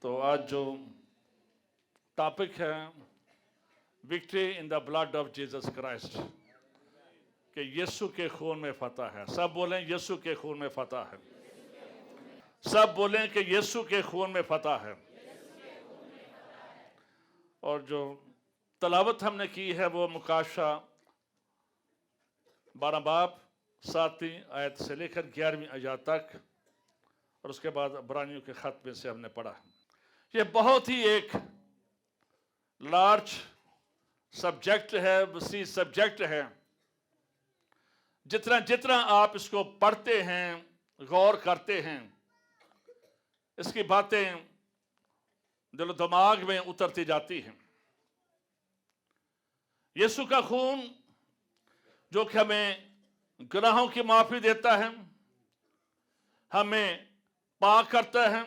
تو آج جو ٹاپک ہے victory in the blood of Jesus Christ, کہ یسوع کے خون میں فتح ہے. سب بولیں یسوع کے خون میں فتح ہے. سب بولیں کہ یسوع کے خون میں فتح ہے. اور جو تلاوت ہم نے کی ہے وہ مکاشفہ 12 باب 7ویں آیت سے لے کر 11ویں آیت تک، اور اس کے بعد عبرانیوں کے خط میں سے ہم نے پڑھا. یہ بہت ہی ایک لارج سبجیکٹ ہے، وسیع سبجیکٹ ہے. جتنا آپ اس کو پڑھتے ہیں، غور کرتے ہیں، اس کی باتیں دل و دماغ میں اترتی جاتی ہیں. یسوع کا خون جو کہ ہمیں گناہوں کی معافی دیتا ہے، ہمیں پاک کرتا ہے،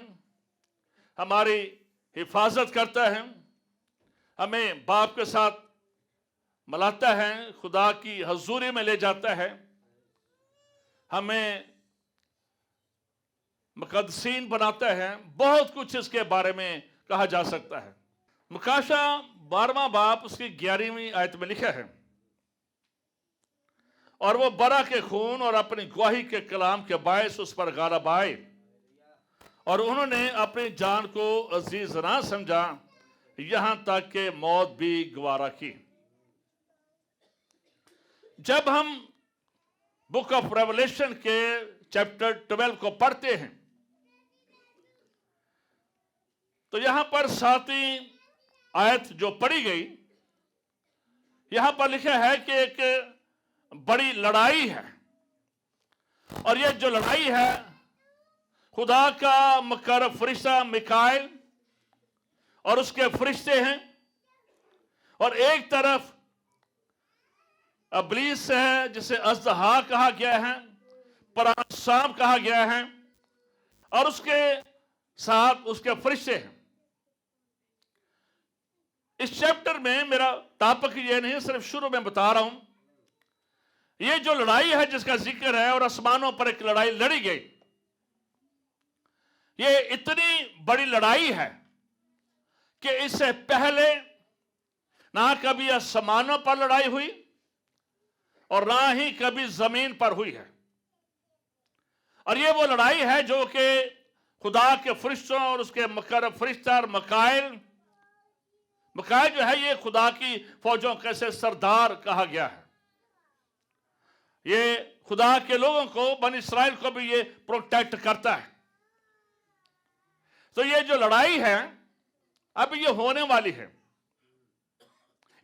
ہماری حفاظت کرتا ہے، ہمیں باپ کے ساتھ ملاتا ہے، خدا کی حضوری میں لے جاتا ہے، ہمیں مقدسین بناتا ہے. بہت کچھ اس کے بارے میں کہا جا سکتا ہے. مکاشفہ 12واں باب اس کی 11ویں آیت میں لکھا ہے، اور وہ برا کے خون اور اپنی گواہی کے کلام کے باعث اس پر غالب آئے، اور انہوں نے اپنی جان کو عزیز نہ سمجھا، یہاں تک کہ موت بھی گوارا کی. جب ہم بک آف ریولیشن کے چیپٹر 12 کو پڑھتے ہیں تو یہاں پر 7ویں آیت جو پڑھی گئی، یہاں پر لکھا ہے کہ ایک بڑی لڑائی ہے، اور یہ جو لڑائی ہے خدا کا مقرب فرشتہ میکائیل اور اس کے فرشتے ہیں، اور ایک طرف ابلیس ہے جسے اژدہا کہا گیا ہے، پرانا سانپ کہا گیا ہے، اور اس کے ساتھ اس کے فرشتے ہیں. اس چیپٹر میں میرا ٹاپک یہ نہیں، صرف شروع میں بتا رہا ہوں. یہ جو لڑائی ہے جس کا ذکر ہے، اور آسمانوں پر ایک لڑائی لڑی گئی، یہ اتنی بڑی لڑائی ہے کہ اس سے پہلے نہ کبھی آسمانوں پر لڑائی ہوئی اور نہ ہی کبھی زمین پر ہوئی ہے. اور یہ وہ لڑائی ہے جو کہ خدا کے فرشتوں اور اس کے مقرب فرشتہ اور مکائل جو ہے، یہ خدا کی فوجوں کے سے سردار کہا گیا ہے. یہ خدا کے لوگوں کو، بنی اسرائیل کو بھی یہ پروٹیکٹ کرتا ہے. تو یہ جو لڑائی ہے اب یہ ہونے والی ہے،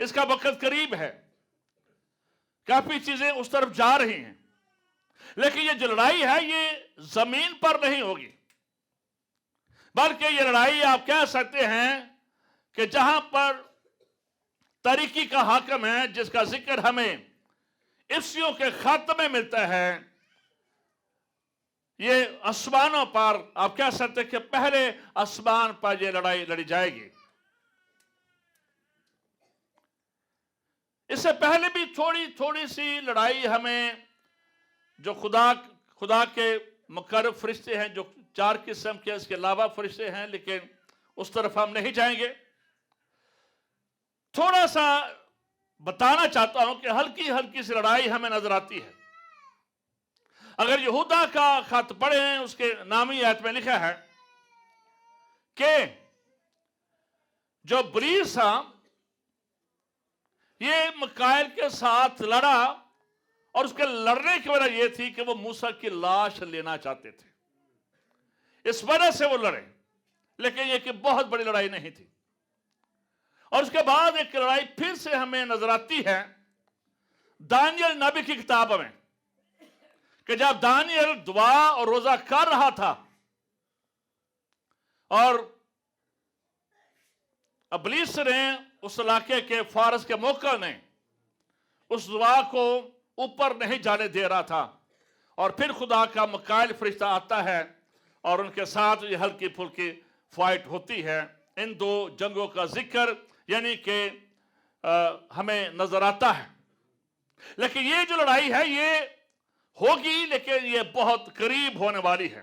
اس کا وقت قریب ہے، کافی چیزیں اس طرف جا رہی ہیں. لیکن یہ جو لڑائی ہے یہ زمین پر نہیں ہوگی، بلکہ یہ لڑائی آپ کہہ سکتے ہیں کہ جہاں پر تاریکی کا حاکم ہے، جس کا ذکر ہمیں افسیوں کے خط میں ملتا ہے، یہ آسمانوں پر آپ کہہ سکتے ہیں کہ پہلے آسمان پر یہ لڑائی لڑی جائے گی. اس سے پہلے بھی تھوڑی سی لڑائی ہمیں جو خدا کے مقرب فرشتے ہیں، جو 4 قسم کے، اس کے علاوہ فرشتے ہیں، لیکن اس طرف ہم نہیں جائیں گے. تھوڑا سا بتانا چاہتا ہوں کہ ہلکی سی لڑائی ہمیں نظر آتی ہے. اگر یہودا کا خط پڑھیں، اس کے نامی آیت میں لکھا ہے کہ جو ابلیس تھا یہ مکائل کے ساتھ لڑا، اور اس کے لڑنے کی وجہ یہ تھی کہ وہ موسیٰ کی لاش لینا چاہتے تھے. اس وجہ سے وہ لڑے، لیکن یہ کہ بہت بڑی لڑائی نہیں تھی. اور اس کے بعد ایک لڑائی پھر سے ہمیں نظر آتی ہے دانیل نبی کی کتاب میں، کہ جب دانیل دعا اور روزہ کر رہا تھا اور ابلیس نے، اس علاقے کے فارس کے موقع نے، اس دعا کو اوپر نہیں جانے دے رہا تھا، اور پھر خدا کا مکائل فرشتہ آتا ہے اور ان کے ساتھ یہ ہلکی پھلکی فائٹ ہوتی ہے. ان 2 جنگوں کا ذکر یعنی کہ ہمیں نظر آتا ہے. لیکن یہ جو لڑائی ہے یہ ہوگی، لیکن یہ بہت قریب ہونے والی ہے.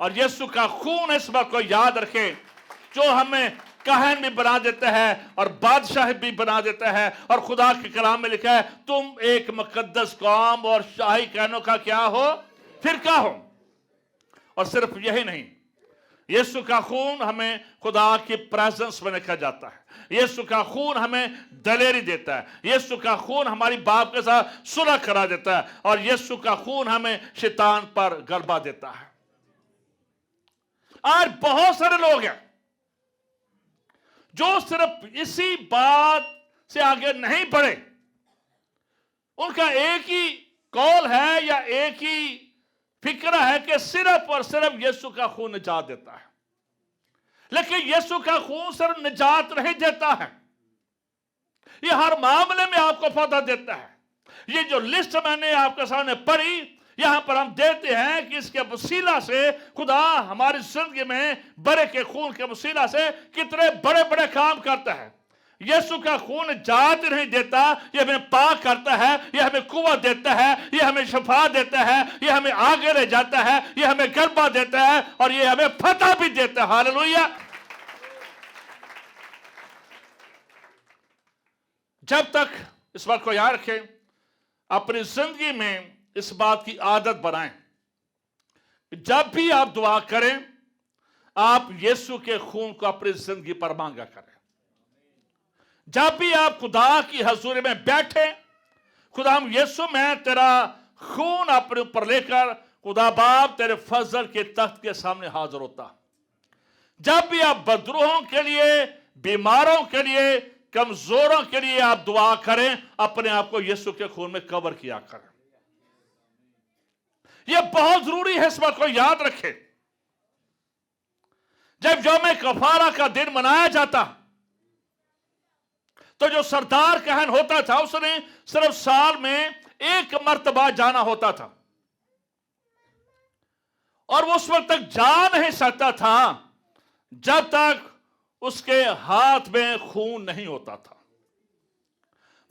اور یسوع کا خون اس بات کو یاد رکھے جو ہمیں کاہن بھی بنا دیتا ہے اور بادشاہ بھی بنا دیتا ہے، اور خدا کے کلام میں لکھا ہے تم ایک مقدس قوم اور شاہی کہنوں کا کیا ہو، فرقہ ہو۔ اور صرف یہی نہیں، یسوع کا خون ہمیں خدا کی پریزنس میں رکھا جاتا ہے، یسوع کا خون ہمیں دلیری دیتا ہے، یسوع کا خون ہماری باپ کے ساتھ صلح کرا دیتا ہے، اور یسوع کا خون ہمیں شیطان پر غلبہ دیتا ہے۔ آج بہت سارے لوگ ہیں جو صرف اسی بات سے آگے نہیں بڑھے، ان کا ایک ہی قول ہے یا ایک ہی فکر ہے کہ صرف اور صرف یسوع کا خون نجات دیتا ہے، لیکن یسوع کا خون صرف نجات نہیں دیتا ہے، یہ ہر معاملے میں آپ کو فائدہ دیتا ہے۔ یہ جو لسٹ میں نے آپ کے سامنے پڑھی، یہاں پر ہم دیتے ہیں کہ اس کے وسیلہ سے خدا ہماری زندگی میں برے کے خون کے وسیلہ سے کتنے بڑے بڑے کام کرتا ہے۔ یسوع کا خون نجات نہیں دیتا، یہ ہمیں پاک کرتا ہے، یہ ہمیں قوت دیتا ہے، یہ ہمیں شفا دیتا ہے، یہ ہمیں آگے لے جاتا ہے، یہ ہمیں غلبہ دیتا ہے، اور یہ ہمیں فتح بھی دیتا ہے۔ ہاللویا۔ جب تک اس بات کو یاد رکھیں، اپنی زندگی میں اس بات کی عادت بنائیں، جب بھی آپ دعا کریں آپ یسوع کے خون کو اپنی زندگی پر مانگا کریں۔ جب بھی آپ خدا کی حضوری میں بیٹھیں، خدا ہم یسوع میں تیرا خون اپنے اوپر لے کر خدا باپ تیرے فضل کے تخت کے سامنے حاضر ہوتا۔ جب بھی آپ بدروحوں کے لیے، بیماروں کے لیے، کمزوروں کے لیے آپ دعا کریں، اپنے آپ کو یسوع کے خون میں کور کیا کریں۔ یہ بہت ضروری ہے، اس بات کو یاد رکھیں۔ جب یوم کفارہ کا دن منایا جاتا تو جو سردار کہن ہوتا تھا اس نے صرف سال میں ایک مرتبہ جانا ہوتا تھا، اور وہ اس وقت تک جا نہیں سکتا تھا جب تک اس کے ہاتھ میں خون نہیں ہوتا تھا۔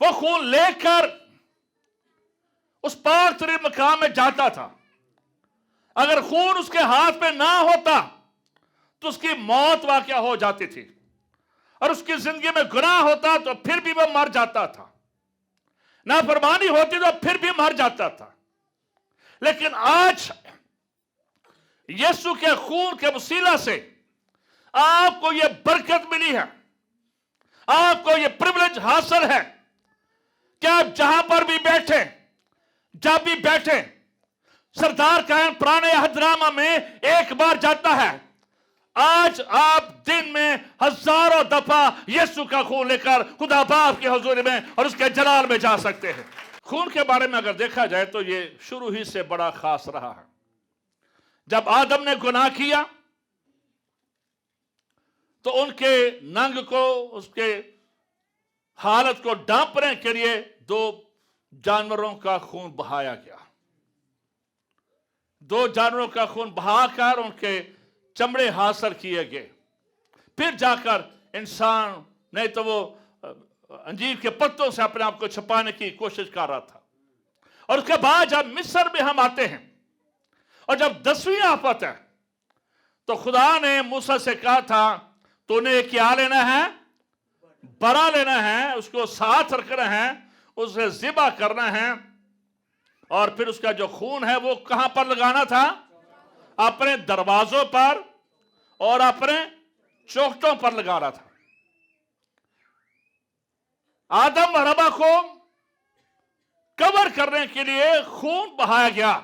وہ خون لے کر اس پاک ترین مقام میں جاتا تھا۔ اگر خون اس کے ہاتھ میں نہ ہوتا تو اس کی موت واقع ہو جاتی تھی، اور اس کی زندگی میں گناہ ہوتا تو پھر بھی وہ مر جاتا تھا، نافرمانی ہوتی تو پھر بھی مر جاتا تھا۔ لیکن آج یسوع کے خون کے وسیلہ سے آپ کو یہ برکت ملی ہے، آپ کو یہ پریولیج حاصل ہے کہ آپ جہاں پر بھی بیٹھیں، جب بھی بیٹھیں، سردار کہن پرانے عہد نامہ میں ایک بار جاتا ہے، آج آپ دن میں ہزاروں دفعہ یسوع کا خون لے کر خدا باپ کی حضوری میں اور اس کے جلال میں جا سکتے ہیں۔ خون کے بارے میں اگر دیکھا جائے تو یہ شروع ہی سے بڑا خاص رہا ہے۔ جب آدم نے گناہ کیا تو ان کے ننگ کو، اس کے حالت کو ڈانپنے کے لیے 2 جانوروں کا خون بہایا گیا۔ 2 جانوروں کا خون بہا کر ان کے چمڑے حاصل کیے گئے، پھر جا کر انسان نہیں تو وہ انجیر کے پتوں سے اپنے آپ کو چھپانے کی کوشش کر رہا تھا۔ اور اس کے بعد جب مصر میں ہم آتے ہیں اور جب 10ویں آفت ہے تو خدا نے موسیٰ سے کہا تھا تو نے کیا لینا ہے؟ برا لینا ہے، اس کو ساتھ رکھنا ہے، اسے ذبح کرنا ہے، اور پھر اس کا جو خون ہے وہ کہاں پر لگانا تھا؟ اپنے دروازوں پر اور اپنے چوکھٹوں پر لگانا تھا۔ آدم و حوا کو کور کرنے کے لیے خون بہایا گیا،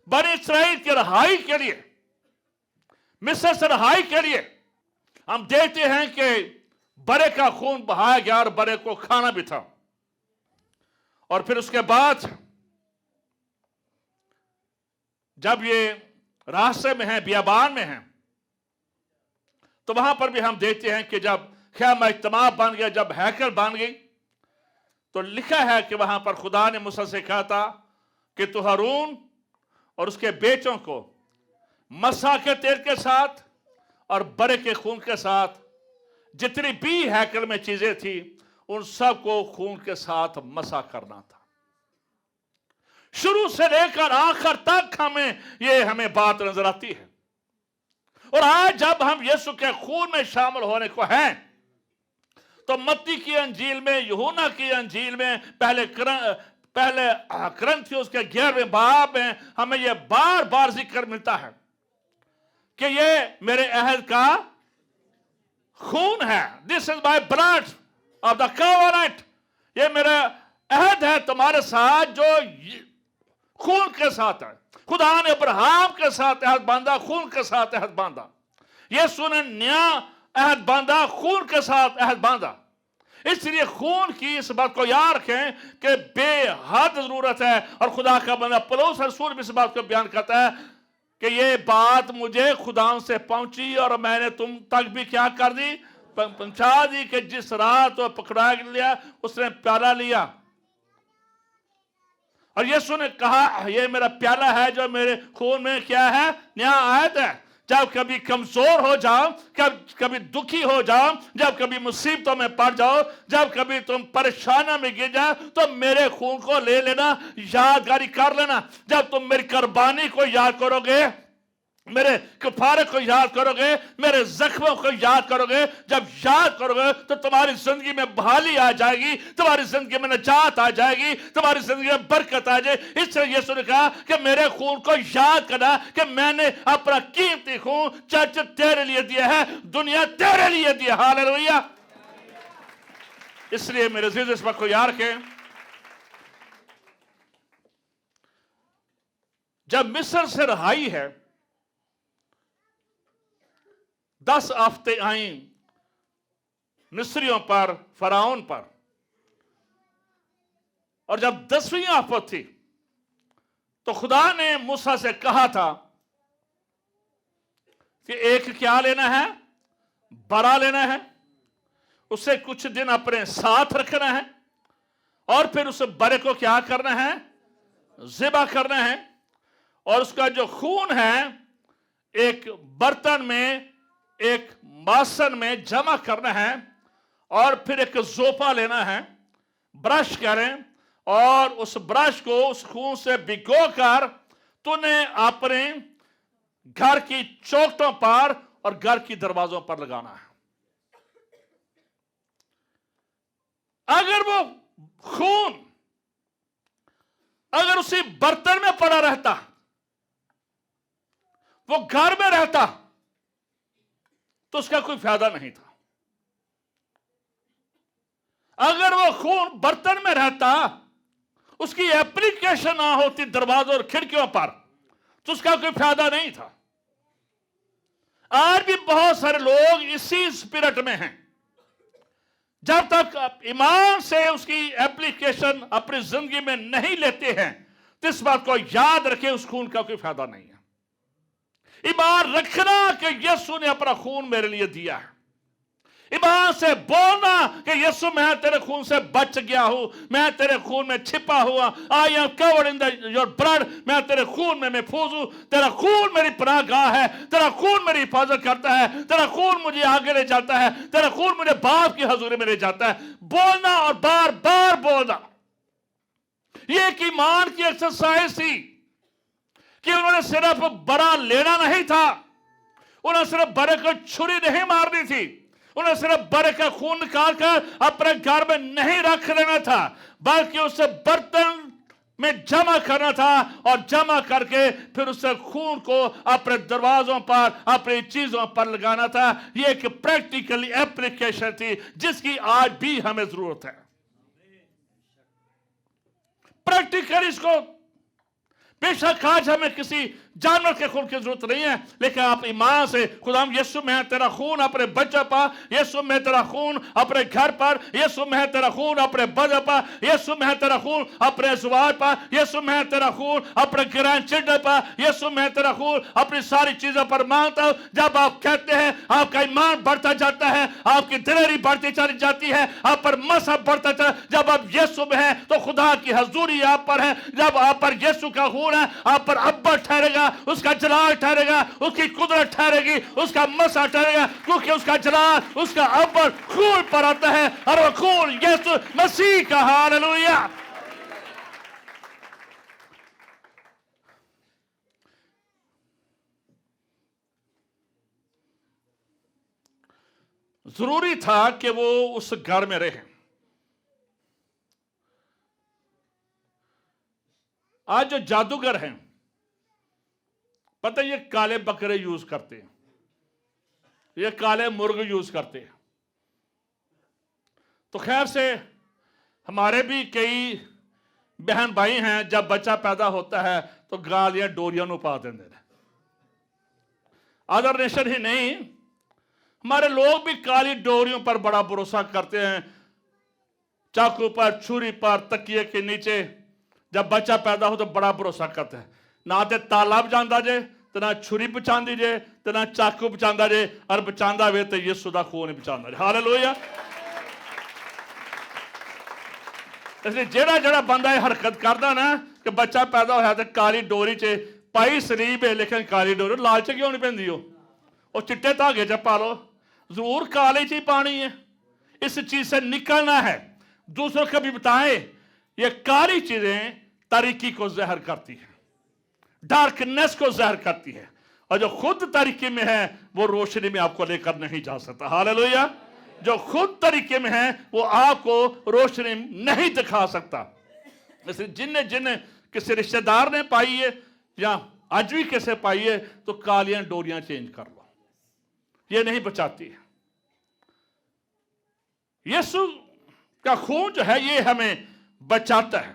بنی اسرائیل کی رہائی کے لیے، مصر سے رہائی کے لیے۔ ہم دیکھتے ہیں کہ برے کا خون بہایا گیا اور برے کو کھانا بھی تھا، اور پھر اس کے بعد جب یہ راستے میں ہیں، بیابان میں ہیں، تو وہاں پر بھی ہم دیکھتے ہیں کہ جب خیمہ اجتماع بن گیا، جب ہیکل بن گئی، تو لکھا ہے کہ وہاں پر خدا نے موسیٰ سے کہا تھا کہ تو ہارون اور اس کے بیٹوں کو مسح کے تیل کے ساتھ اور برے کے خون کے ساتھ جتنی بھی ہیکل میں چیزیں تھی ان سب کو خون کے ساتھ مسح کرنا تھا، شروع سے لے کر آخر تک ہمیں بات نظر آتی ہے. اور آج جب ہم یسوع کے خون میں شامل ہونے کو ہیں تو متی کی انجیل میں، یوحنا کی انجیل میں، پہلے کرنتھیوس کے 11ویں باب میں ہمیں یہ بار بار ذکر ملتا ہے کہ یہ میرے عہد کا خون ہے. This is my blood of the covenant. یہ میرا عہد ہے تمہارے ساتھ جو خون کے ساتھ ہے. خدا نے ابراہیم کے ساتھ عہد باندھا، خون کے ساتھ عہد باندھا. یسوع نے نیا عہد باندھا، خون کے ساتھ عہد باندھا. اس لیے خون کی اس بات کو یاد رکھیں کہ بے حد ضرورت ہے. اور خدا کا بندہ پولس رسول بھی اس بات کو بیان کرتا ہے کہ یہ بات مجھے خدا سے پہنچی اور میں نے تم تک بھی کیا کر دی، پہنچا دی، کہ جس رات وہ پکڑا لیا اس نے پیالہ لیا اور یسوع نے کہا یہ میرا پیالہ ہے جو میرے خون میں کیا ہے، نیا عہد ہے. جب کبھی کمزور ہو جاؤ، کبھی دکھی ہو جاؤ، جب کبھی مصیبتوں میں پڑ جاؤ، جب کبھی تم پریشانیوں میں گر جاؤ تو میرے خون کو لے لینا، یادگاری کر لینا. جب تم میری قربانی کو یاد کرو گے، میرے کفارے کو یاد کرو گے، میرے زخموں کو یاد کرو گے، جب یاد کرو گے تو تمہاری زندگی میں بحالی آ جائے گی، تمہاری زندگی میں نجات آ جائے گی، تمہاری زندگی میں برکت آ جائے. اس سے یسوع نے کہا کہ میرے خون کو یاد کرنا کہ میں نے اپنا قیمتی خون چرچ تیرے لیے دیا ہے، دنیا تیرے لیے دیا. ہاللویہ. اس لیے میرے عزیز اس بات کو یاد رکھیں، جب مصر سے رہائی ہے 10 آفتیں آئیں مصریوں پر، فرعون پر، اور جب 10ویں آفت تھی تو خدا نے موسیٰ سے کہا تھا کہ ایک کیا لینا ہے، برا لینا ہے، اسے کچھ دن اپنے ساتھ رکھنا ہے اور پھر اس برے کو کیا کرنا ہے، ذبح کرنا ہے، اور اس کا جو خون ہے ایک برتن میں، ایک باسن میں جمع کرنا ہے، اور پھر ایک زوپا لینا ہے، برش کریں، اور اس برش کو اس خون سے بھگو کر تو نے اپنے گھر کی چوکھٹوں پر اور گھر کی دروازوں پر لگانا ہے. اگر وہ خون اگر اسی برتن میں پڑا رہتا، وہ گھر میں رہتا، تو اس کا کوئی فائدہ نہیں تھا. اگر وہ خون برتن میں رہتا، اس کی اپلیکیشن نہ ہوتی دروازوں اور کھڑکیوں پر، تو اس کا کوئی فائدہ نہیں تھا. آج بھی بہت سارے لوگ اسی اسپرٹ میں ہیں. جب تک ایمان سے اس کی اپلیکیشن اپنی زندگی میں نہیں لیتے ہیں تو اس بات کو یاد رکھیں اس خون کا کوئی فائدہ نہیں ہے. ایمان رکھنا کہ یسوع نے اپنا خون میرے لیے دیا ہے. ایمان سے بولنا کہ یسوع میں تیرے خون سے بچ گیا ہوں، میں تیرے خون میں چھپا ہوا، I am covered in your blood، میں تیرے خون میں محفوظ ہوں، تیرا خون میری پناہ گاہ ہے، تیرا خون میری حفاظت کرتا ہے، تیرا خون مجھے آگے لے جاتا ہے، تیرا خون مجھے باپ کی حضوری میں لے جاتا ہے. بولنا اور بار بار بولنا. یہ ایک ایمان کی ایکسرسائز تھی کہ انہوں نے صرف برا لینا نہیں تھا، انہوں نے صرف برے کو چھری نہیں مارنی تھی، انہیں صرف برے کا خون نکال کر اپنے گھر میں نہیں رکھ لینا تھا، بلکہ اسے برتن میں جمع کرنا تھا، اور جمع کر کے پھر اس خون کو اپنے دروازوں پر، اپنی چیزوں پر لگانا تھا. یہ ایک پریکٹیکلی اپلیکیشن تھی جس کی آج بھی ہمیں ضرورت ہے. پریکٹیکلی اس کو، بے شک آج ہمیں کسی جانور کے خون کی ضرورت نہیں ہے، لیکن آپ ایمان سے خدا یسوع میں تیرا خون اپنے بچے پر، یسوع میں تیرا خون اپنے گھر پر، یسوع میں تیرا خون اپنے بچے پر، یسوع میں تیرا خون اپنے ازواج پر، یسوع میں تیرا خون اپنے گرینڈ چلڈرن پر، یسوع میں تیرا خون اپنی ساری چیزوں پر مانگتا ہوں. جب آپ کہتے ہیں آپ کا ایمان بڑھتا جاتا ہے، آپ کی دلیری بڑھتی چلی جاتی ہے، آپ پر مذہب بڑھتا چلا. جب آپ یسوع میں ہیں تو خدا کی حضوری آپ پر ہے. جب آپ پر یسوع کا خون ہے، آپ پر ابا ٹھہرے گا، اس کا جلال ٹھہرے گا، اس کی قدرت ٹھہرے گی، اس کا مسا ٹھہرے گا، کیونکہ اس کا جلال، اس کا ابر خون پر آتا ہے، اور وہ خون یسوع مسیح کا. ہاللویہ. ضروری تھا کہ وہ اس گھر میں رہیں. آج جو جادوگر ہیں پتہ یہ کالے بکرے یوز کرتے ہیں, یہ کالے مرغ یوز کرتے ہیں. تو خیر سے ہمارے بھی کئی بہن بھائی ہیں, جب بچہ پیدا ہوتا ہے تو گالیاں ڈوریاں نو پا دیں. ادر نیشن ہی نہیں, ہمارے لوگ بھی کالی ڈوریوں پر بڑا بھروسہ کرتے ہیں, چاقو پر, چھری پر, تکیے کے نیچے. جب بچہ پیدا ہو تو بڑا بھروسہ کرتے ہیں, نہ تے تالاب جاندہ جے تو نہ چھری بچاندی جے تو نہ چاقو بچاندہ جے, اور بچاندہ ہوئے تو یسوع دا خون بچاندہ جے. ہاللویا. اس لیے جڑا بندہ یہ حرکت کردا نا کہ بچہ پیدا ہوا تو کالی ڈوری چے پائی سلیب ہے لیکن کالی ڈوری لال چ کیوں نہیں پہندی ہو, اور چٹے دھاگے چ پا لو, ضرور کالی چ پانی ہے. اس چیز سے نکلنا ہے. دوسروں کو بھی بتائیں یہ کالی چیزیں تاریکی کو زہر کرتی ہیں, ڈارکنیس کو زہر کرتی ہے, اور جو خود تاریکی میں ہے وہ روشنی میں آپ کو لے کر نہیں جا سکتا. ہاللویا. جو خود طریقے میں ہے وہ آپ کو روشنی نہیں دکھا سکتا. اس لیے جن کسی رشتہ دار نے پائی ہے یا آج بھی کیسے پائی ہے تو کالیاں ڈوریاں چینج کر لو, یہ نہیں بچاتی ہے. یسوع کا خون جو ہے یہ ہمیں بچاتا ہے.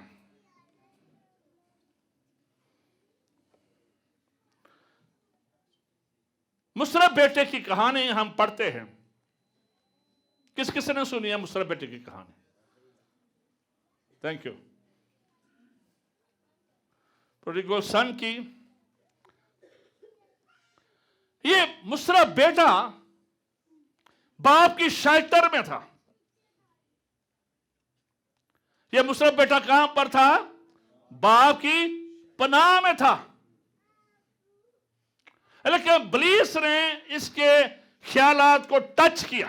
مصرف بیٹے کی کہانی ہم پڑھتے ہیں. کس نے سنی ہے مصرف بیٹے کی کہانی؟ Thank you. پروڈیگل سن کی. یہ مصرف بیٹا باپ کی شیلٹر میں تھا. یہ مصرف بیٹا کہاں پر تھا؟ باپ کی پناہ میں تھا. لیکن ابلیس نے اس کے خیالات کو ٹچ کیا.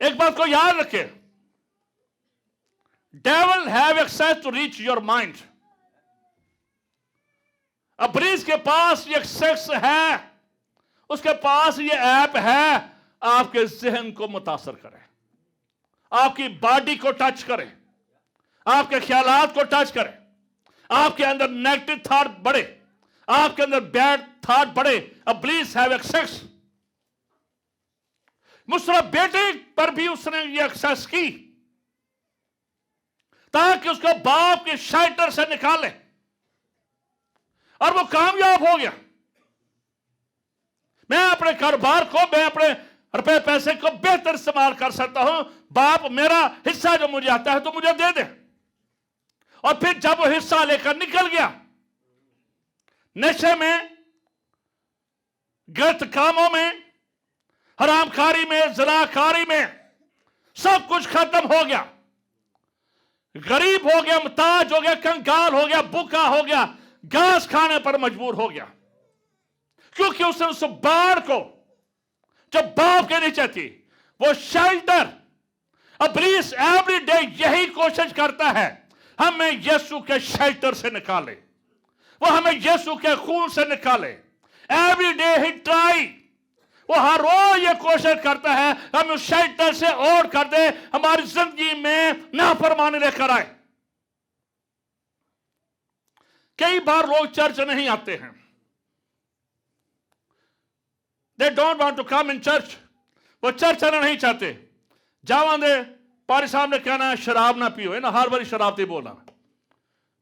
ایک بات کو یاد رکھے, devil have access to reach your mind. ابلیس کے پاس یہ ایکسیس ہے, اس کے پاس یہ ایپ ہے, آپ کے ذہن کو متاثر کرے, آپ کی باڈی کو ٹچ کرے, آپ کے خیالات کو ٹچ کرے, آپ کے اندر نیگیٹو تھاٹ بڑھے, آپ کے اندر بیڈ تھاٹ بڑھے. ابلیس have access. مصرف بیٹے پر بھی اس نے یہ ایکسس کی تاکہ اس کو باپ کے شیلٹر سے نکالے, اور وہ کامیاب ہو گیا. میں اپنے کاروبار کو, میں اپنے روپے پیسے کو بہتر استعمال کر سکتا ہوں, باپ میرا حصہ جو مجھے آتا ہے تو مجھے دے دے. اور پھر جب وہ حصہ لے کر نکل گیا, نشے میں, غلط کاموں میں, حرام کاری میں, زنا کاری میں, سب کچھ ختم ہو گیا. غریب ہو گیا, محتاج ہو گیا, کنگال ہو گیا, بھوکا ہو گیا, گھاس کھانے پر مجبور ہو گیا, کیونکہ اس نے اس باڑ کو جو باپ کے نیچے تھی وہ شیلٹر. ابلیس ایوری ڈے یہی کوشش کرتا ہے ہمیں یسوع کے شیلٹر سے نکالے, وہ ہمیں یسوع کے خون سے نکالے. ایوری ڈے ہی ٹرائی, وہ ہر روز یہ کوشش کرتا ہے ہم اس شیلٹر سے اوڑ کر دے, ہماری زندگی میں نافرمانی لے کر آئے. کئی بار لوگ چرچ نہیں آتے ہیں. They don't want to come in church. وہ چرچ آنا نہیں چاہتے. جاواں دے پاری صاحب نے کہنا شراب نہ پیو, انہاں ہر باری شراب تے بولنا.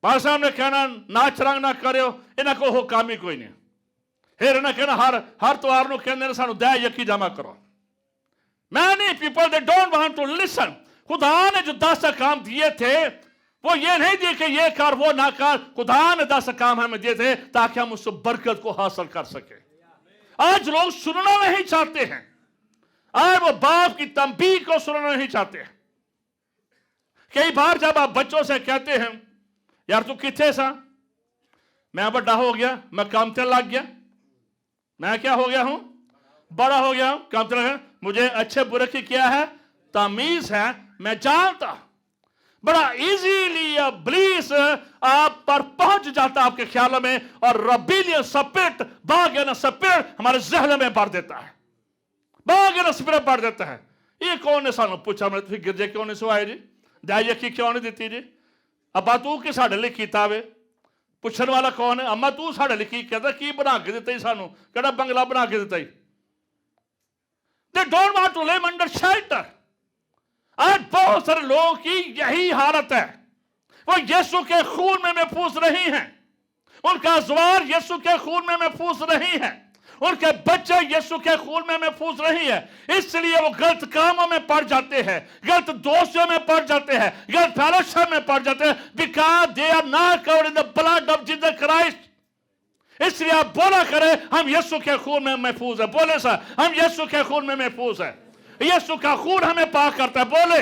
پاری صاحب نے کہنا ناچ رنگ نہ کریو, انہاں کو ہو کام ہی کوئی نہیں. پھر انہاں کہنا ہر توار نو کہنے سانو دے یکی جمع کرو. Many people, they don't want to listen. خدا نے جو 10 کام دیے تھے وہ یہ نہیں دیے کہ یہ کار وہ نہ کار. خدا نے 10 کام ہمیں دیے تھے تاکہ ہم اس برکت کو حاصل کر سکیں. آج لوگ سننا نہیں چاہتے ہیں, آج وہ باپ کی تنبیہ کو سننا نہیں چاہتے ہیں. کئی بار جب آپ بچوں سے کہتے ہیں یار تو کتھے سا, میں بڑا ہو گیا, میں کام تے لگ گیا, میں کیا ہو گیا ہوں, بڑا ہو گیا ہوں, کام تے لگ گیا, مجھے اچھے برے کی کیا ہے تمیز ہے, میں جانتا. بڑا ایزیلی ابلیس آپ پر پہنچ جاتا آپ کے خیالوں میں, اور ریبیلین سپرٹ, باغیانہ سپرٹ ہمارے ذہن میں بھر دیتا ہے. باغ رسپرے پڑھ دیتا ہے یہ کون نے سانو پوچھا میں تھی گرجے کیوں نہیں سوائے جی دائیں کی کیوں نہیں دیتی جی ابا تو کہ ساڑھے لئے کیتا وے پوچھن والا کون ہے اما تو ساڑھے لئے کی کہتا کی بنا کے دیتا ہی سانو کہتا بنگلہ بنا کے دیتا ہی They don't want to live under shelter. آج بہت سارے لوگوں کی یہی حالت ہے وہ یسوع کے خون میں محفوظ نہیں ہیں ان کا ازواج یسوع کے خون میں محفوظ نہیں ہے ان کے بچے یسوع کے خون میں محفوظ نہیں ہے اس لیے وہ غلط کاموں میں پڑ جاتے ہیں غلط دوستیوں میں پڑ جاتے ہیں غلط فیلوشپ میں پڑ جاتے ہیں because they are not covered in the blood of Jesus Christ. اس لیے آپ بولا کریں ہم یسوع کے خون میں محفوظ ہیں بولے سا ہم یسوع کے خون میں محفوظ ہیں یسوع کا خون ہمیں پاک کرتا ہے بولے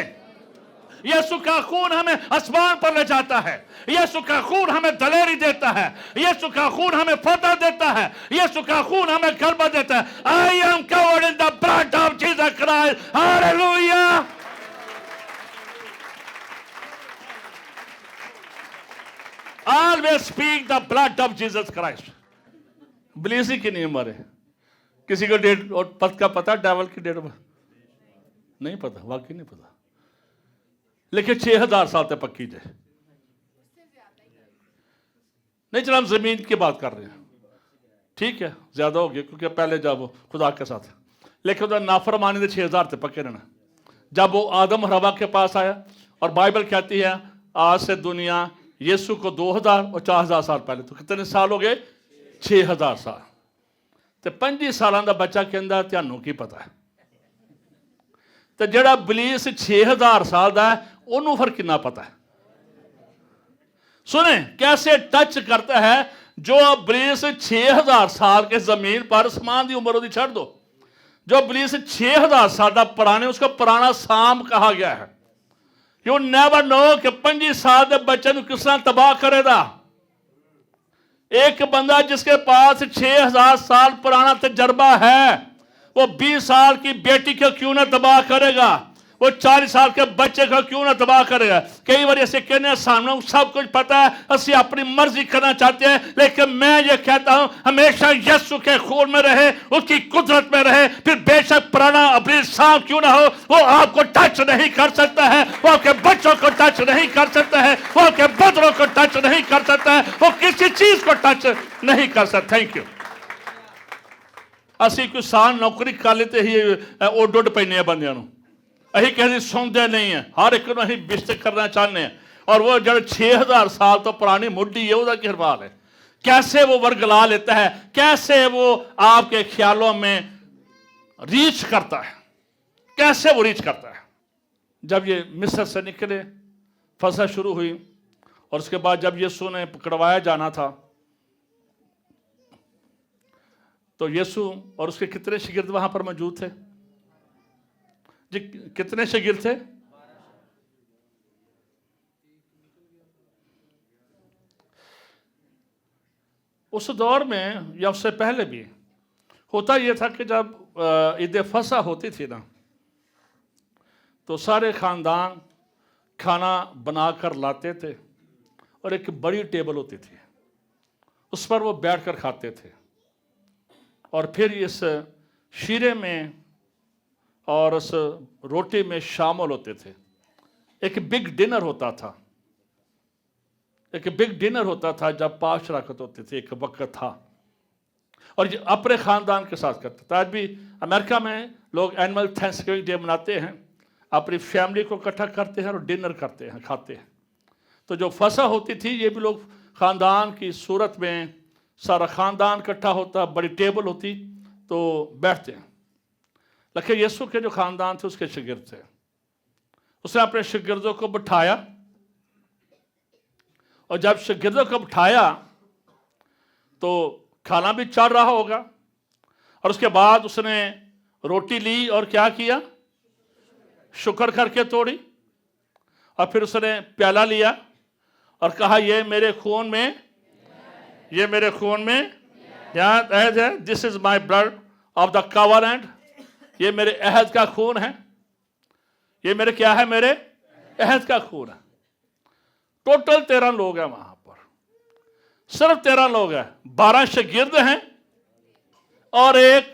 یسوع کا خون ہمیں آسمان پر لے جاتا ہے یسوع کا خون ہمیں دلیری دیتا ہے یسوع کا خون ہمیں فتح دیتا ہے یسوع کا خون ہمیں غلبہ دیتا ہے I am covered in the blood of Jesus Christ. Hallelujah. Always speak the blood of Jesus Christ. بلیسی کی نہیں مارے کسی کو ڈیٹ اور پت کا پتا ڈیول کی ڈیٹ نہیں پتا واقعی نہیں پتا لیکن 6000 سال تک پکی جائے نہیں چلا ہم زمین کی بات کر رہے ہیں ٹھیک ہے زیادہ ہو گیا کیونکہ پہلے جب خدا کے ساتھ لیکن خدا نافرمانی دے 6000 تک پکے رہنا جب وہ آدم اور حوا کے پاس آیا اور بائبل کہتی ہے آج سے دنیا یسوع کو 2000 اور 4000 سال پہلے تو کتنے سال ہو گئے 6000 سال تو 25 سالوں دا بچہ کے اندر تیانوں کی پتہ ہے تو جڑا بلیس 6000 سال دا ہے انہوں پھر کنا پتہ ہے سنیں کیسے ٹچ کرتا ہے جو بلیس 6000 سال کے زمین پر اسمان دی عمر ہو دی چھڑ دو جو بلیس 6000 سال دا پرانے اس کو پرانا سام کہا گیا ہے You never know کہ 25 سال دے بچے نو کس طرح تباہ کرے دا ایک بندہ جس کے پاس 6000 سال پرانا تجربہ ہے وہ 20 سال کی بیٹی کو کیوں نہ تباہ کرے گا وہ 40 سال کے بچے کو کیوں نہ تباہ کرے گا کئی بار ایسے کہنے ہیں سامنے سب کچھ پتا ہے اسی اپنی مرضی کرنا چاہتے ہیں لیکن میں یہ کہتا ہوں ہمیشہ یسوع کے خون میں رہے اس کی قدرت میں رہے پھر بے شک پرانا ابلیس سانپ کیوں نہ ہو وہ آپ کو ٹچ نہیں کر سکتا ہے وہ آپ کے بچوں کو ٹچ نہیں کر سکتا ہے وہ آپ کے بدروں کو ٹچ نہیں کر سکتا ہے وہ کسی چیز کو ٹچ نہیں کر سکتا تھینک یو اسی کوئی سال نوکری کر لیتے ہی اوڈ اوڈ پہنے بندیاں نو اہی کہتے سوندے نہیں ہیں ہر ایک نو اہی بشت کرنا چاہنے ہیں اور وہ جب 6000 سال تو پرانی مڈی ہے وہ دا کیا حوال ہے کیسے وہ ورگلا لیتا ہے کیسے وہ آپ کے خیالوں میں ریچ کرتا ہے کیسے وہ ریچ کرتا ہے جب یہ مصر سے نکلے فصح شروع ہوئی اور اس کے بعد جب یسوع نے پکڑوایا جانا تھا تو یسوع اور اس کے کتنے شاگرد وہاں پر موجود تھے جی کتنے شاگرد تھے اس دور میں یا اس سے پہلے بھی ہوتا یہ تھا کہ جب عید فصح ہوتی تھی نا تو سارے خاندان کھانا بنا کر لاتے تھے اور ایک بڑی ٹیبل ہوتی تھی اس پر وہ بیٹھ کر کھاتے تھے اور پھر اس شیرے میں اور اس روٹی میں شامل ہوتے تھے ایک بگ ڈنر ہوتا تھا جب 5 شراکت ہوتی تھی ایک وقت تھا اور یہ اپنے خاندان کے ساتھ کرتے تھے آج بھی امریکہ میں لوگ اینول تھینکس گیونگ ڈے مناتے ہیں اپنی فیملی کو اکٹھا کرتے ہیں اور ڈنر کرتے ہیں کھاتے ہیں تو جو فصح ہوتی تھی یہ بھی لوگ خاندان کی صورت میں سارا خاندان اکٹھا ہوتا بڑی ٹیبل ہوتی تو بیٹھتے ہیں لیکن یسوع کے جو خاندان تھے اس کے شاگرد تھے اس نے اپنے شاگردوں کو بٹھایا اور جب شاگردوں کو بٹھایا تو کھانا بھی چڑھ رہا ہوگا اور اس کے بعد اس نے روٹی لی اور کیا کیا شکر کر کے توڑی اور پھر اس نے پیالہ لیا اور کہا یہ میرے خون میں یہاں عہد ہے دس از مائی بلڈ آف دا کاورنٹ یہ میرے عہد کا خون ہے یہ میرے کیا ہے میرے عہد کا خون ہے ٹوٹل 13 لوگ ہیں وہاں پر صرف 13 لوگ ہیں 12 شاگرد ہیں اور ایک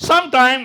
Sometime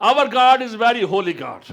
Our God is very holy God.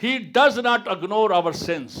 He does not ignore our sins.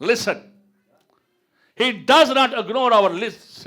Listen. He does not ignore our lists.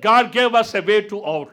God gave us a way to out.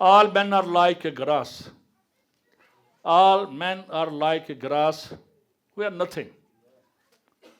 all men are like a grass. All men are like a grass. We are nothing.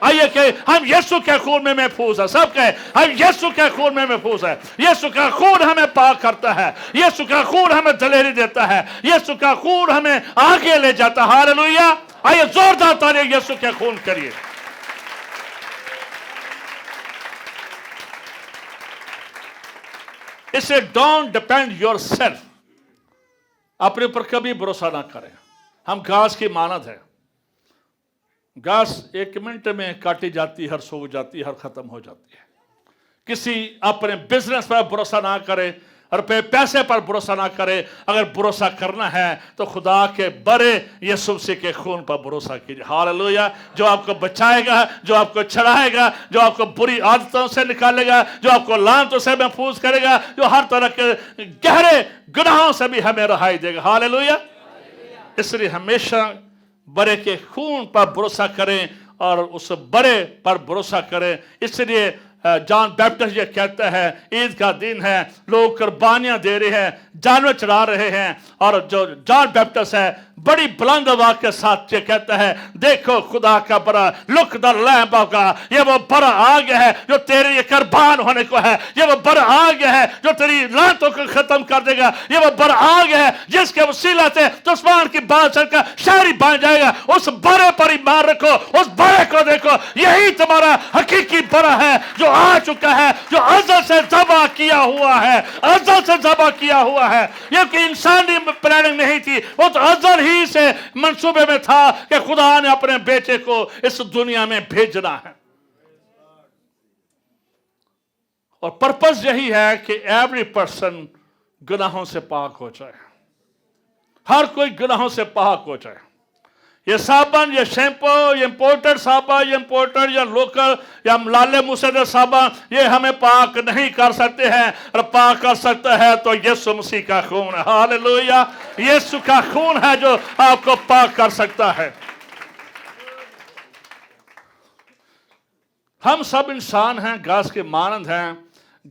آئیے کہ ہم یسوع کے خون میں محفوظ ہیں. سب کہیں ہم یسوع کے خون میں محفوظ ہیں. یسوع کا خون ہمیں پاک کرتا ہے. یسوع کا خون ہمیں دلیری دیتا ہے. یسوع کا خون ہمیں آگے لے جاتا ہے. ہاللویا. آئیے زوردار تعریف یسوع کے خون کریے. اس سے ڈونٹ ڈیپینڈ یور سیلف. اپنے اوپر کبھی بھروسہ نہ کریں. ہم گھاس کی مانند ہے. گھاس 1 منٹ میں کاٹی جاتی ہے، سوکھ جاتی ہے اور ختم ہو جاتی ہے. کسی اپنے بزنس پر بھروسہ نہ کرے اور پیسے پر بھروسہ نہ کرے. اگر بھروسہ کرنا ہے تو خدا کے بڑے یسوع مسیح کے خون پر بھروسہ کیجیے. ہاللویا. جو آپ کو بچائے گا، جو آپ کو چھڑائے گا، جو آپ کو بری عادتوں سے نکالے گا، جو آپ کو لعنتوں سے محفوظ کرے گا، جو ہر طرح کے گہرے گناہوں سے بھی ہمیں رہائی دے گا. ہاللویا. اس لیے ہمیشہ بڑے کے خون پر بھروسہ کریں اور اس بڑے پر بھروسہ کریں. اس لیے جان بیپٹسٹ یہ کہتا ہے عید کا دن ہے، لوگ قربانیاں دے رہے ہیں، جانور چڑھا رہے ہیں، اور جو جان بیپٹسٹ ہے بڑی بلند آواز کے ساتھ یہ کہتا ہے دیکھو خدا کا بڑا لک دا لیمب آف گاڈ. یہ وہ بڑا آ گیا ہے جو تیرے یہ قربان ہونے کو ہے. یہ وہ بڑا آ گیا ہے جو تیری لعنتوں کو ختم کر دے گا. یہ وہ بڑا آ گیا ہے جس کے وسیلہ سے دشمن کی بادشاہ کا شہری بن جائے گا. اس بڑے پر ایمان رکھو، اس بڑے کو دیکھو. یہی تمہارا حقیقی بڑا ہے جو آ چکا ہے، جو ازل سے ذبح کیا ہوا ہے. ازل سے ذبح کیا ہوا ہے. یہ کہ انسانی پلاننگ نہیں تھی، وہ تو ازل ہی سے منصوبے میں تھا کہ خدا نے اپنے بیٹے کو اس دنیا میں بھیجنا ہے. اور پرپس یہی ہے کہ ایوری پرسن گناہوں سے پاک ہو جائے. ہر کوئی گناہوں سے پاک ہو جائے. یہ صابن، یہ شیمپو، یہ امپورٹڈ صابن، یہ امپورٹڈ یا لوکل یا لالے مسدر صابن یہ ہمیں پاک نہیں کر سکتے ہیں. اور پاک کر سکتا ہے تو یسوع مسیح کا خون ہے. ہاللویا. یسوع کا خون ہے جو آپ کو پاک کر سکتا ہے. ہم سب انسان ہیں، گھاس کے مانند ہیں،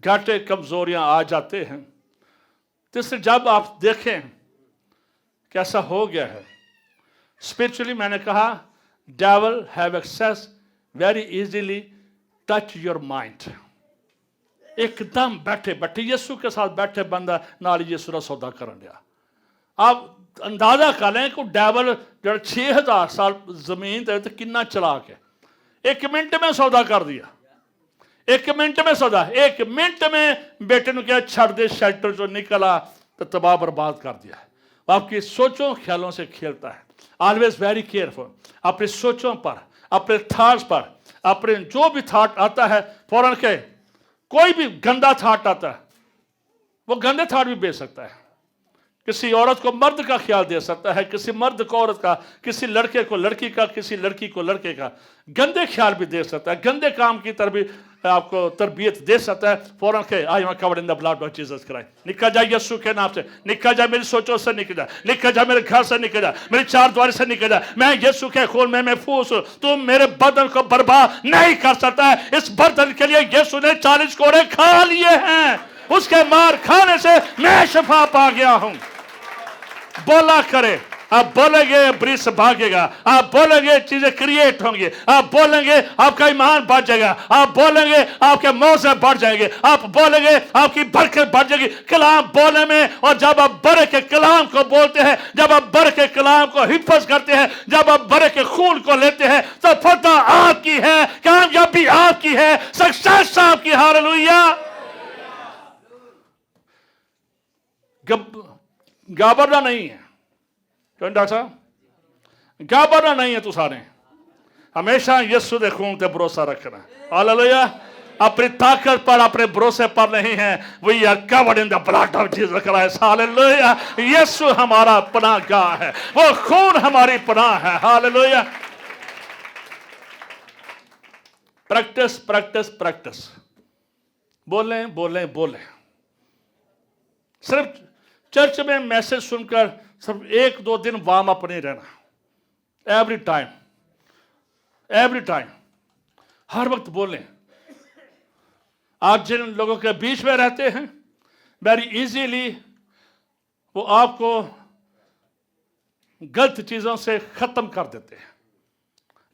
گھاٹے کمزوریاں آ جاتے ہیں. اس سے جب آپ دیکھیں کیسا ہو گیا ہے اسپرچولی، میں نے کہا devil have access very easily touch your mind. ایک دم بیٹھے یسوع کے ساتھ بیٹھے بندہ نال یسوع کا سودا کرن دیا. آپ اندازہ کر لیں کہ ڈیول جو 6000 سال زمین تے کنا چلا کے 1 منٹ میں سودا کر دیا. 1 منٹ میں سودا. 1 منٹ میں بیٹے نے کیا چھڑ دے شیلٹر جو نکلا تو تباہ برباد کر دیا. آپ کی سوچوں خیالوں سے کھیلتا ہے. Always very careful. اپنی سوچوں پر، اپنے تھاٹس پر، اپنے جو بھی تھاٹ آتا ہے فوراً کہ کوئی بھی گندا تھاٹ آتا ہے وہ گندے تھاٹ بھی بیچ سکتا ہے. کسی عورت کو مرد کا خیال دے سکتا ہے، کسی مرد کو عورت کا، کسی لڑکے کو لڑکی کا، کسی لڑکی کو لڑکے کا گندے خیال بھی دے سکتا ہے. گندے کام کی آپ کو تربیت دے سکتا ہے. فوراً کہ I am covered in the blood of Jesus Christ. نکل جائے یسوع کے نام سے، نکل جائے میری سوچوں سے، نکل جائے، نکل جائے میرے گھر سے، نکل جائے میری چار دیواری سے، نکل جائے. میں یسوع کے خون میں محفوظ ہوں. تم میرے بدن کو برباد نہیں کر سکتا ہے. اس بدن کے لیے یسوع نے 40 کوڑے کھا لیے ہیں. اس کے مار کھانے سے میں شفا پا گیا ہوں. بولا کرے. آپ بولیں گے ابلیس بھاگے گا. آپ بولیں گے چیزیں کریٹ ہوں گی. آپ بولیں گے آپ کا ایمان بڑھ جائے گا. آپ بولیں گے آپ کے موزے بڑھ جائیں گے. آپ بولیں گے آپ کی برکت بڑھ جائے گی. کلام بولنے میں، اور جب آپ بڑے کے کلام کو بولتے ہیں، جب آپ بڑے کے کلام کو حفظ کرتے ہیں، جب آپ بڑے کے خون کو لیتے ہیں تو فتح آپ کی ہے، کامیابی آپ کی ہے، سکسیس آپ کی. ہاللویا. گھبرنا نہیں ہے. ڈاکٹر صاحب گھبرنا نہیں ہے. تو سارے ہمیشہ یسوع دے خون تے بھروسہ رکھنا. ہاللویا. اپنی طاقت پر، اپنے بھروسے پر نہیں ہے. We are covered in the blood of Jesus Christ. Hallelujah. یسوع ہمارا پناہ گاہ ہے، وہ خون ہماری پناہ ہے. ہاللویا. Practice practice practice. بولیں بولیں بولیں. صرف چرچ میں میسج سن کر صرف 1-2 دن وارم اپ نہیں رہنا. ایوری ٹائم، ایوری ٹائم، ہر وقت بولیں. آپ جن لوگوں کے بیچ میں رہتے ہیں ویری ایزیلی وہ آپ کو غلط چیزوں سے ختم کر دیتے ہیں.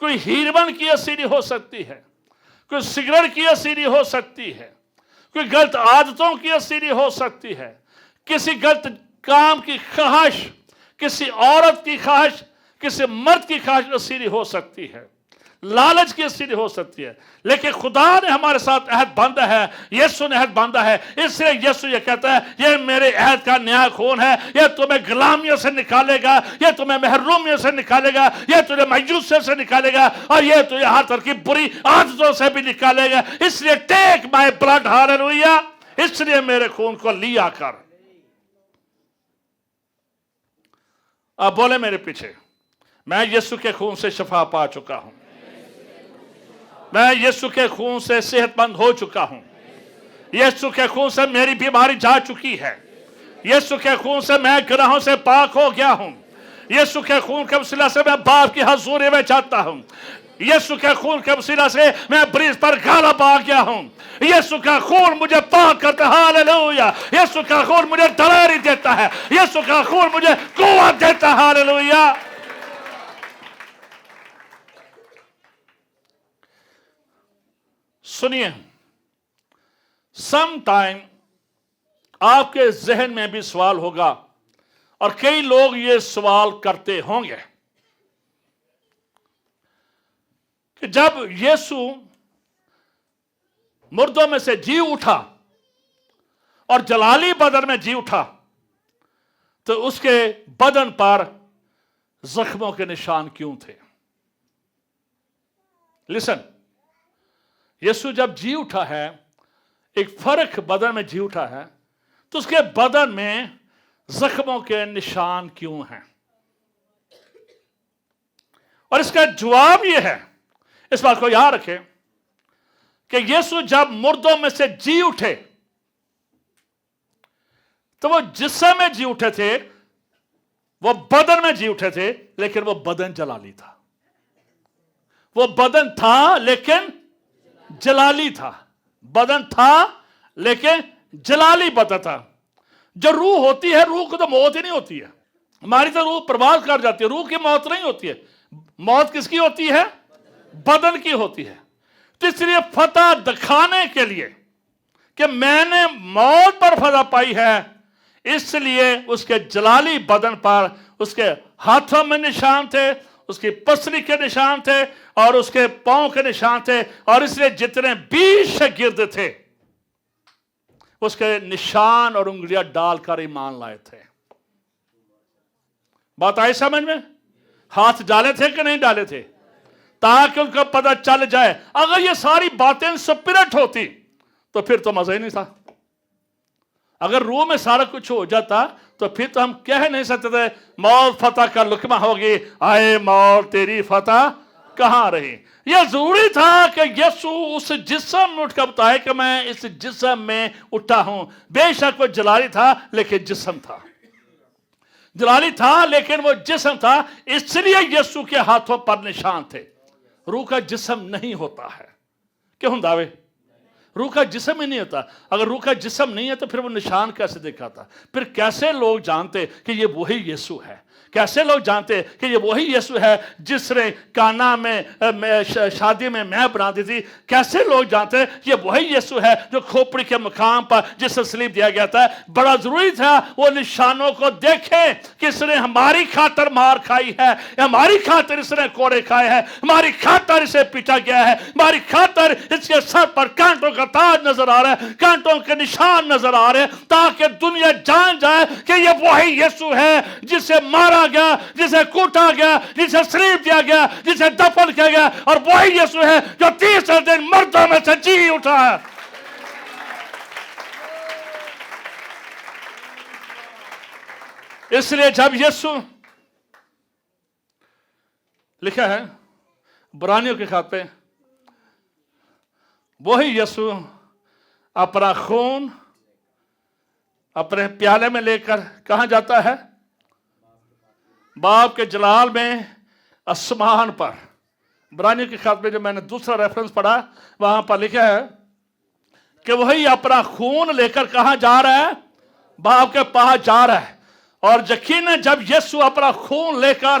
کوئی ہیروین کی اسیری ہو سکتی ہے، کوئی سگریٹ کی اسیری ہو سکتی ہے، کوئی غلط عادتوں کی اسیری ہو سکتی ہے، کسی غلط کام کی خواہش، کسی عورت کی خواہش، کسی مرد کی خواہش اسیری ہو سکتی ہے، لالچ کی اسیری ہو سکتی ہے. لیکن خدا نے ہمارے ساتھ عہد باندھا ہے، یسوع نے عہد باندھا ہے. اس لیے یسوع یہ کہتا ہے یہ میرے عہد کا نیا خون ہے، یہ تمہیں غلامیوں سے نکالے گا، یہ تمہیں محرومیوں سے نکالے گا، یہ تجھے مایوسیوں سے نکالے گا، اور یہ تجھے ہر طرح کی بری عادتوں سے بھی نکالے گا. اس لیے ٹیک مائی بلڈ، ہاللویا، اس لیے میرے خون کو لیا کر. اب بولے میرے پیچھے، میں یسوع کے خون سے شفا پا چکا ہوں، میں یسوع کے خون سے صحت مند ہو چکا ہوں، یسوع کے خون سے میری بیماری جا چکی ہے، یسوع کے خون سے میں گناہوں سے پاک ہو گیا ہوں، یسوع کے خون کے وسیلہ سے میں باپ کی حضوری میں جاتا ہوں، یسوع کے خون کے وسیلہ سے میں بریز پر غالب آ گیا ہوں، یسوع کا خون مجھے پاک کرتا ہے، ہاللویا، یسوع کا خون مجھے دلیری دیتا ہے، یسوع کا خون مجھے قوت دیتا ہے، ہاللویا. سنیے، سم ٹائم آپ کے ذہن میں بھی سوال ہوگا، اور کئی لوگ یہ سوال کرتے ہوں گے کہ جب یسوع مردوں میں سے جی اٹھا اور جلالی بدن میں جی اٹھا تو اس کے بدن پر زخموں کے نشان کیوں تھے؟ لسن، یسوع جب جی اٹھا ہے، ایک فرق بدن میں جی اٹھا ہے، تو اس کے بدن میں زخموں کے نشان کیوں ہیں؟ اور اس کا جواب یہ ہے، اس بات کو یاد رکھیں کہ یسوع جب مردوں میں سے جی اٹھے تو وہ جسم میں جی اٹھے تھے، وہ بدن میں جی اٹھے تھے، لیکن وہ بدن جلالی تھا. وہ بدن تھا لیکن جلالی تھا، بدن تھا لیکن جلالی بدن تھا. جو روح ہوتی ہے، روح کو تو موت ہی نہیں ہوتی ہے، ہماری تو روح پرواز کر جاتی ہے، روح کی موت نہیں ہوتی ہے. موت کس کی ہوتی ہے؟ بدن کی ہوتی ہے. تو اس لیے فتح دکھانے کے لیے کہ میں نے موت پر فتح پائی ہے، اس لیے اس کے جلالی بدن پر اس کے ہاتھوں میں نشان تھے، اس کی پسلی کے نشان تھے، اور اس کے پاؤں کے نشان تھے. اور اس لیے جتنے بھی شاگرد تھے اس کے نشان اور انگلیاں ڈال کر ایمان لائے تھے. بات آئی سمجھ میں؟ ہاتھ ڈالے تھے کہ نہیں ڈالے تھے؟ تاکہ ان کو پتہ چل جائے. اگر یہ ساری باتیں سپرٹ ہوتی تو پھر تو مزہ ہی نہیں تھا. اگر روح میں سارا کچھ ہو جاتا تو پھر تو ہم کہہ نہیں سکتے تھے موت فتح کا لقمہ ہوگی، آئے موت تیری فتح کہاں رہی. یہ ضروری تھا کہ یسوع اس جسم میں اٹھ کر بتائے کہ میں اس جسم میں اٹھا ہوں. بے شک وہ جلالی تھا لیکن جسم تھا، جلالی تھا لیکن وہ جسم تھا. اس لیے یسوع کے ہاتھوں پر نشان تھے. روح کا جسم نہیں ہوتا ہے. کیوں ہوں دعوے؟ روح کا جسم ہی نہیں ہوتا. اگر روح کا جسم نہیں ہے تو پھر وہ نشان کیسے دکھاتا؟ پھر کیسے لوگ جانتے کہ یہ وہی یسوع ہے؟ کیسے لوگ جانتے کہ یہ وہی یسوع ہے جس نے کانا میں شادی میں میں بنا دی تھی؟ کیسے لوگ جانتے یہ وہی یسوع ہے جو کھوپڑی کے مقام پر جس سے صلیب دیا گیا تھا؟ بڑا ضروری تھا وہ نشانوں کو دیکھیں کہ اس نے ہماری خاطر مار کھائی ہے، ہماری خاطر اس نے کوڑے کھائے ہیں، ہماری خاطر اسے پیٹا گیا ہے، ہماری خاطر اس کے سر پر کانٹوں کا تاج نظر آ رہا ہے، کانٹوں کے نشان نظر آ رہے ہیں، تاکہ دنیا جان جائے کہ یہ وہی یسوع ہے جسے مارا گیا، جسے کوٹا گیا، جسے صلیب دیا گیا، جسے دفن کیا گیا، اور وہی یسوع ہے جو تیسرے دن مردوں میں سے جی اٹھا ہے. اس لیے جب یسوع لکھا ہے برانیوں کے خط پہ، وہی یسوع اپنا خون اپنے پیالے میں لے کر کہاں جاتا ہے؟ باپ کے جلال میں آسمان پر. برانیوں کے خط میں جو میں نے دوسرا ریفرنس پڑھا وہاں پر لکھا ہے کہ وہی اپنا خون لے کر کہاں جا رہا ہے؟ باپ کے پاس جا رہا ہے. اور یقیناً جب یسوع اپنا خون لے کر